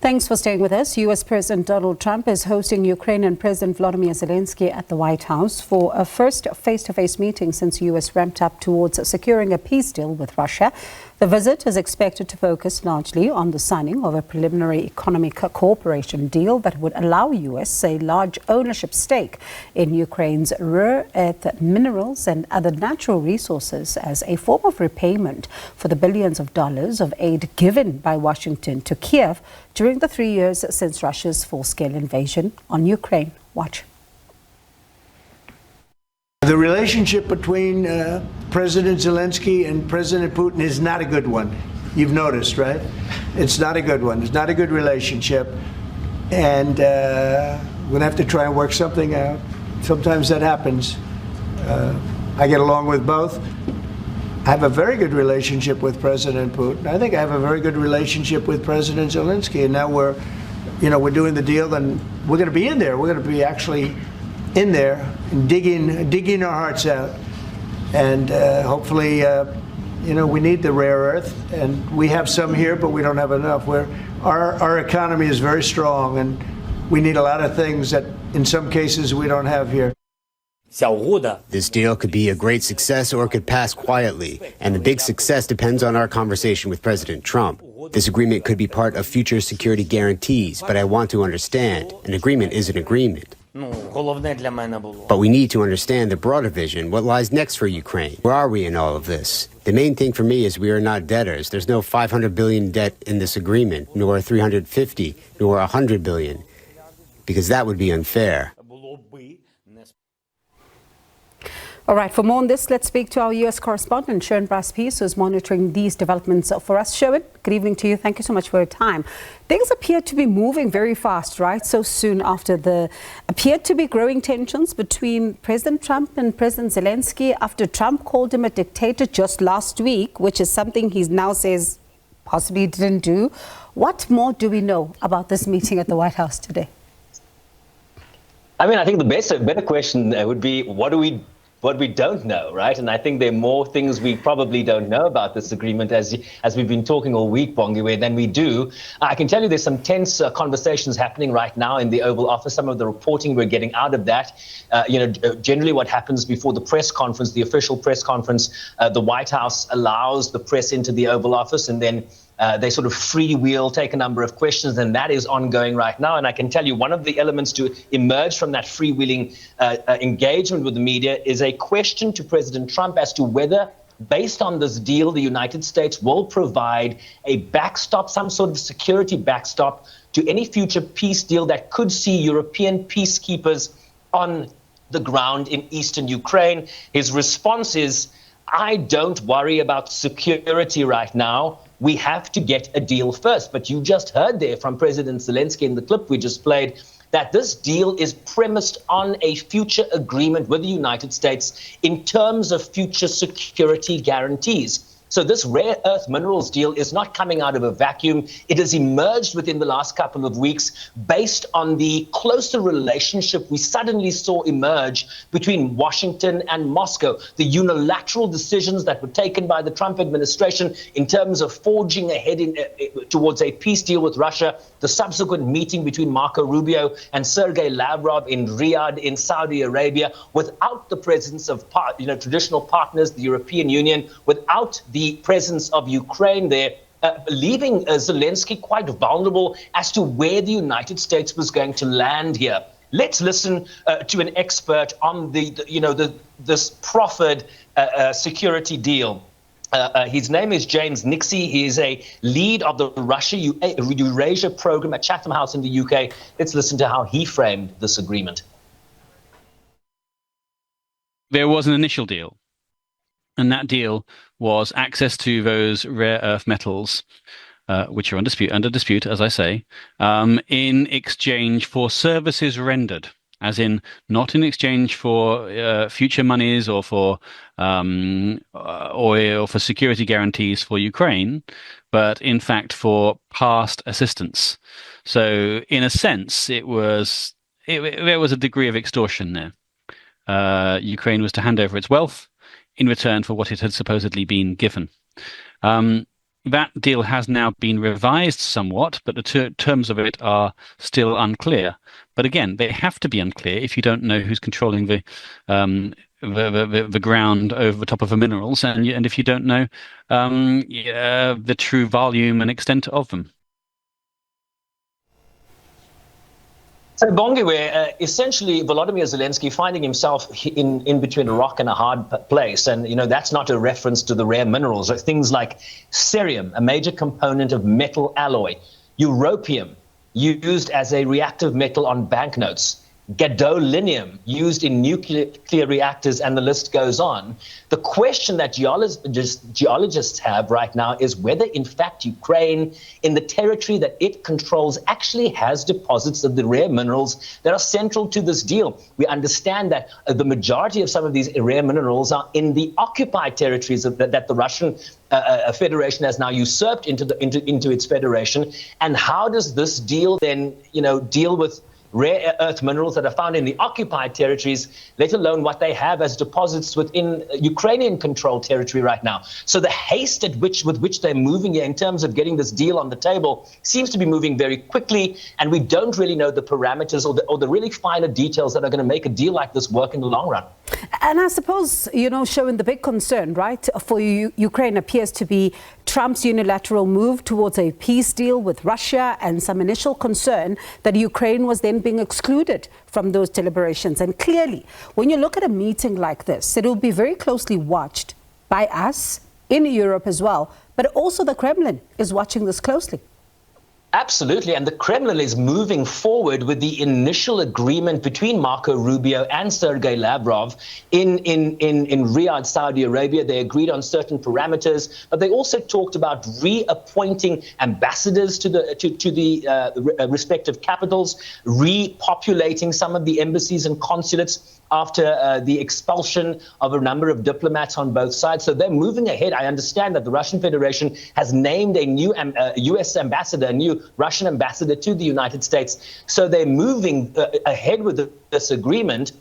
Thanks for staying with us. U.S. President Donald Trump is hosting Ukrainian President Volodymyr Zelenskiy at the White House for a first face-to-face meeting since the U.S. ramped up towards securing a peace deal with Russia. The visit is expected to focus largely on the signing of a preliminary economic cooperation deal that would allow U.S. a large ownership stake in Ukraine's rare earth minerals and other natural resources as a form of repayment for the billions of dollars of aid given by Washington to Kyiv during the 3 years since Russia's full-scale invasion on Ukraine. Watch. The relationship between President Zelenskyy and President Putin is not a good one. You've noticed, right? It's not a good one. It's not a good relationship. And we're going to have to try and work something out. Sometimes that happens. I get along with both. I have a very good relationship with President Putin. I think I have a very good relationship with President Zelenskyy. And now we're doing the deal, and we're going to be in there. We're going to be actually in there and digging our hearts out. And hopefully, we need the rare earth, and we have some here, but we don't have enough. Our economy is very strong, and we need a lot of things that in some cases we don't have here. This deal could be a great success or it could pass quietly, and the big success depends on our conversation with President Trump. This agreement could be part of future security guarantees, but I want to understand, an agreement is an agreement. But we need to understand the broader vision, what lies next for Ukraine. Where are we in all of this? The main thing for me is we are not debtors. There's no 500 billion debt in this agreement, nor 350, nor 100 billion, because that would be unfair. All right, for more on this, let's speak to our U.S. correspondent, Sherwin Bryce-Pease, who's monitoring these developments for us. Sherwin, good evening to you. Thank you so much for your time. Things appear to be moving very fast, right? So soon after the appeared to be growing tensions between President Trump and President Zelenskyy after Trump called him a dictator just last week, which is something he now says possibly didn't do. What more do we know about this meeting at the White House today? I mean, I think the better question would be, what we don't know, right? And I think there are more things we probably don't know about this agreement as we've been talking all week, Bongiwe, than we do. I can tell you there's some tense conversations happening right now in the Oval Office. Some of the reporting we're getting out of that, generally what happens before the press conference, the official press conference, the White House allows the press into the Oval Office, and then they sort of freewheel, take a number of questions, and that is ongoing right now. And I can tell you one of the elements to emerge from that freewheeling engagement with the media is a question to President Trump as to whether, based on this deal, the United States will provide a backstop, some sort of security backstop to any future peace deal that could see European peacekeepers on the ground in eastern Ukraine. His response is, I don't worry about security right now. We have to get a deal first. But you just heard there from President Zelenskyy in the clip we just played that this deal is premised on a future agreement with the United States in terms of future security guarantees. So this rare earth minerals deal is not coming out of a vacuum. It has emerged within the last couple of weeks based on the closer relationship we suddenly saw emerge between Washington and Moscow. The unilateral decisions that were taken by the Trump administration in terms of forging ahead towards a peace deal with Russia, the subsequent meeting between Marco Rubio and Sergei Lavrov in Riyadh in Saudi Arabia, without the presence of traditional partners, the European Union, without the presence of Ukraine there, leaving Zelenskyy quite vulnerable as to where the United States was going to land here. Let's listen to an expert on this proffered security deal. His name is James Nixie. He is a lead of the Russia-Eurasia program at Chatham House in the UK. Let's listen to how he framed this agreement. There was an initial deal, and that deal was access to those rare earth metals, which are under dispute, as I say, in exchange for services rendered, as in not in exchange for future monies or for security guarantees for Ukraine, but in fact for past assistance. So in a sense, there was a degree of extortion there. Ukraine was to hand over its wealth in return for what it had supposedly been given. that deal has now been revised somewhat, but the terms of it are still unclear. But again, they have to be unclear if you don't know who's controlling the ground over the top of the minerals, and if you don't know the true volume and extent of them. So, Bongi, where essentially Volodymyr Zelenskiy finding himself in between a rock and a hard place. And, that's not a reference to the rare minerals. Things like cerium, a major component of metal alloy, europium, used as a reactive metal on banknotes, gadolinium, used in nuclear reactors, and the list goes on. The question that geologists have right now is whether, in fact, Ukraine, in the territory that it controls, actually has deposits of the rare minerals that are central to this deal. We understand that the majority of some of these rare minerals are in the occupied territories that the Russian Federation has now usurped into its federation. And how does this deal then, deal with rare earth minerals that are found in the occupied territories, let alone what they have as deposits within Ukrainian-controlled territory right now? So the haste with which they're moving here in terms of getting this deal on the table seems to be moving very quickly, and we don't really know the parameters or the really finer details that are going to make a deal like this work in the long run. And I suppose, Sherwin, the big concern, right, for Ukraine appears to be Trump's unilateral move towards a peace deal with Russia, and some initial concern that Ukraine was then being excluded from those deliberations. And clearly, when you look at a meeting like this, it will be very closely watched by us in Europe as well. But also the Kremlin is watching this closely. Absolutely. And the Kremlin is moving forward with the initial agreement between Marco Rubio and Sergei Lavrov in Riyadh, Saudi Arabia. They agreed on certain parameters, but they also talked about reappointing ambassadors to the respective capitals, repopulating some of the embassies and consulates after the expulsion of a number of diplomats on both sides. So they're moving ahead. I understand that the Russian Federation has named a new U.S. ambassador, a new Russian ambassador to the United States. So they're moving ahead with this agreement.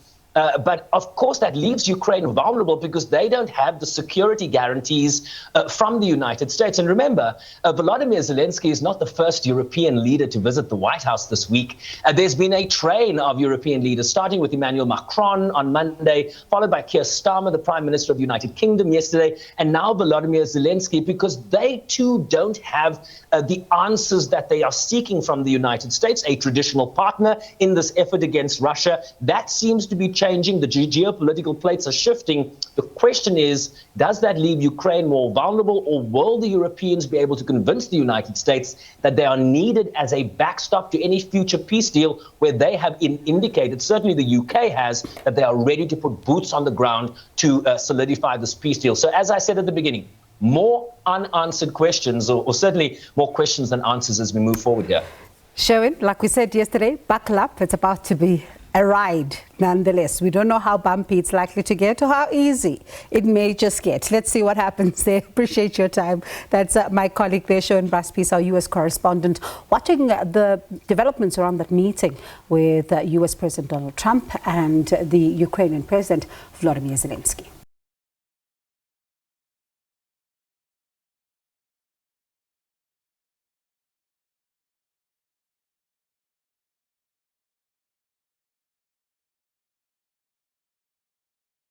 But of course, that leaves Ukraine vulnerable because they don't have the security guarantees from the United States. And remember, Volodymyr Zelenskiy is not the first European leader to visit the White House this week. There's been a train of European leaders, starting with Emmanuel Macron on Monday, followed by Keir Starmer, the Prime Minister of the United Kingdom, yesterday, and now Volodymyr Zelenskiy, because they too don't have the answers that they are seeking from the United States, a traditional partner in this effort against Russia. That seems to be changing. The geopolitical plates are shifting. The question is, does that leave Ukraine more vulnerable, or will the Europeans be able to convince the United States that they are needed as a backstop to any future peace deal, where they have indicated, certainly the UK has, that they are ready to put boots on the ground to solidify this peace deal? So as I said at the beginning, more unanswered questions, or certainly more questions than answers as we move forward here. Sherwin, like we said yesterday, buckle up. It's about to be a ride nonetheless. We don't know how bumpy it's likely to get or how easy it may just get. Let's see what happens there. Appreciate your time. That's my colleague there, Sherwin Bryce-Pease, our U.S. correspondent, watching the developments around that meeting with U.S. President Donald Trump and the Ukrainian President Volodymyr Zelenskiy.